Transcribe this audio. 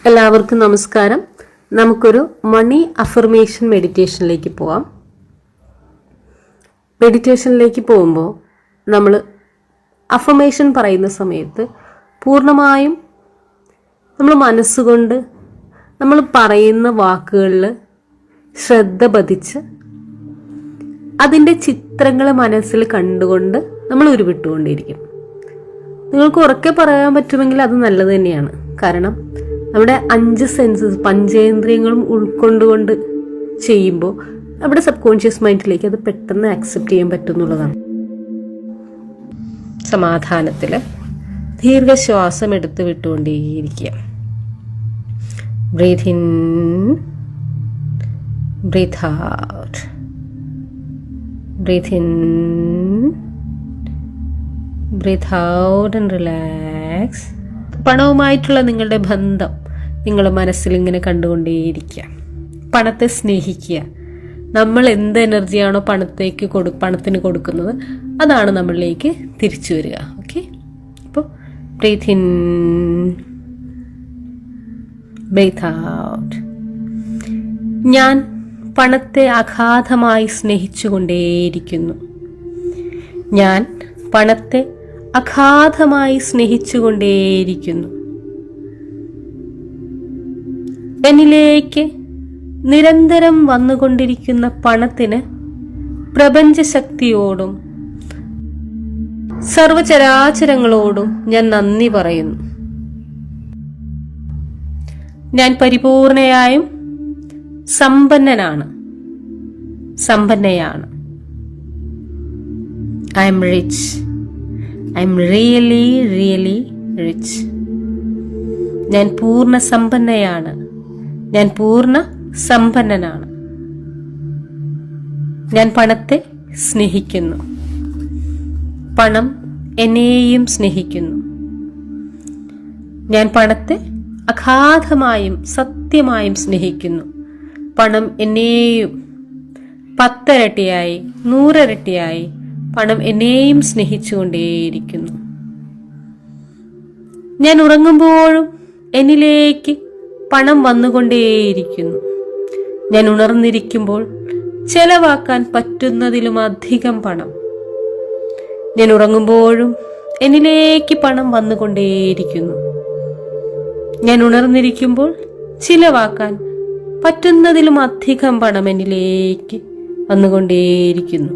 എല്ലാവർക്കും നമസ്കാരം. നമുക്കൊരു മണി അഫർമേഷൻ മെഡിറ്റേഷനിലേക്ക് പോവാം. മെഡിറ്റേഷനിലേക്ക് പോകുമ്പോൾ നമ്മൾ അഫർമേഷൻ പറയുന്ന സമയത്ത് പൂർണ്ണമായും നമ്മൾ മനസ്സുകൊണ്ട് നമ്മൾ പറയുന്ന വാക്കുകളിൽ ശ്രദ്ധ പതിച്ച് അതിൻ്റെ ചിത്രങ്ങൾ മനസ്സിൽ കണ്ടുകൊണ്ട് നമ്മൾ ഉരുവിട്ടുകൊണ്ടിരിക്കും. നിങ്ങൾക്ക് ഉറക്കെ പറയാൻ പറ്റുമെങ്കിൽ അത് നല്ലത് തന്നെയാണ്. കാരണം നമ്മുടെ 5 സെൻസസ് പഞ്ചേന്ദ്രിയങ്ങളും ഉൾക്കൊണ്ടുകൊണ്ട് ചെയ്യുമ്പോൾ നമ്മുടെ സബ് കോൺഷ്യസ് മൈൻഡിലേക്ക് അത് പെട്ടെന്ന് ആക്സെപ്റ്റ് ചെയ്യാൻ പറ്റുന്നുള്ളതാണ്. സമാധാനത്തിൽ ദീർഘശ്വാസം എടുത്ത് വിട്ടുകൊണ്ടേയിരിക്കുക. Breathe in, breathe out, breathe in, breathe out and relax. പണവുമായിട്ടുള്ള നിങ്ങളുടെ ബന്ധം നിങ്ങൾ മനസ്സിൽ ഇങ്ങനെ കണ്ടുകൊണ്ടേയിരിക്കുക. പണത്തെ സ്നേഹിക്കുക. നമ്മൾ എന്ത് എനർജിയാണോ പണത്തിന് കൊടുക്കുന്നത് അതാണ് നമ്മളിലേക്ക് തിരിച്ചു വരിക. ഓക്കെ, അപ്പോൾ ബ്രീത്ത് ഇൻ, ബ്രീത്ത് ഔട്ട്. ഞാൻ പണത്തെ അഗാധമായി സ്നേഹിച്ചുകൊണ്ടേയിരിക്കുന്നു. ഞാൻ പണത്തെ അഗാധമായി സ്നേഹിച്ചുകൊണ്ടേയിരിക്കുന്നു. എന്നിലേക്ക് നിരന്തരം വന്നുകൊണ്ടിരിക്കുന്ന പണത്തിന് പ്രപഞ്ചശക്തിയോടും സർവചരാചരങ്ങളോടും ഞാൻ നന്ദി പറയുന്നു. ഞാൻ പരിപൂർണയായും സമ്പന്നനാണ്, സമ്പന്നയാണ്. I am rich. I am really rich. ഞാൻ പൂർണ്ണ സമ്പന്നയാണ്. ഞാൻ പൂർണ്ണ സമ്പന്നനാണ്. ഞാൻ പണത്തെ സ്നേഹിക്കുന്നു. പണം എന്നെയും സ്നേഹിക്കുന്നു. ഞാൻ പണത്തെ അഗാധമായും സത്യമായും സ്നേഹിക്കുന്നു. പണം എന്നെയും 10 ഇരട്ടിയായി 100 ഇരട്ടിയായി പണം എന്നെയും സ്നേഹിച്ചുകൊണ്ടേയിരിക്കുന്നു. ഞാൻ ഉറങ്ങുമ്പോഴും എന്നിലേക്ക് പണം വന്നുകൊണ്ടേയിരിക്കുന്നു. ഞാൻ ഉണർന്നിരിക്കുമ്പോൾ ചെലവാക്കാൻ പറ്റുന്നതിലും അധികം പണം. ഞാൻ ഉറങ്ങുമ്പോഴും എന്നിലേക്ക് പണം വന്നുകൊണ്ടേയിരിക്കുന്നു. ഞാൻ ഉണർന്നിരിക്കുമ്പോൾ ചിലവാക്കാൻ പറ്റുന്നതിലും അധികം പണം എന്നിലേക്ക് വന്നുകൊണ്ടേയിരിക്കുന്നു.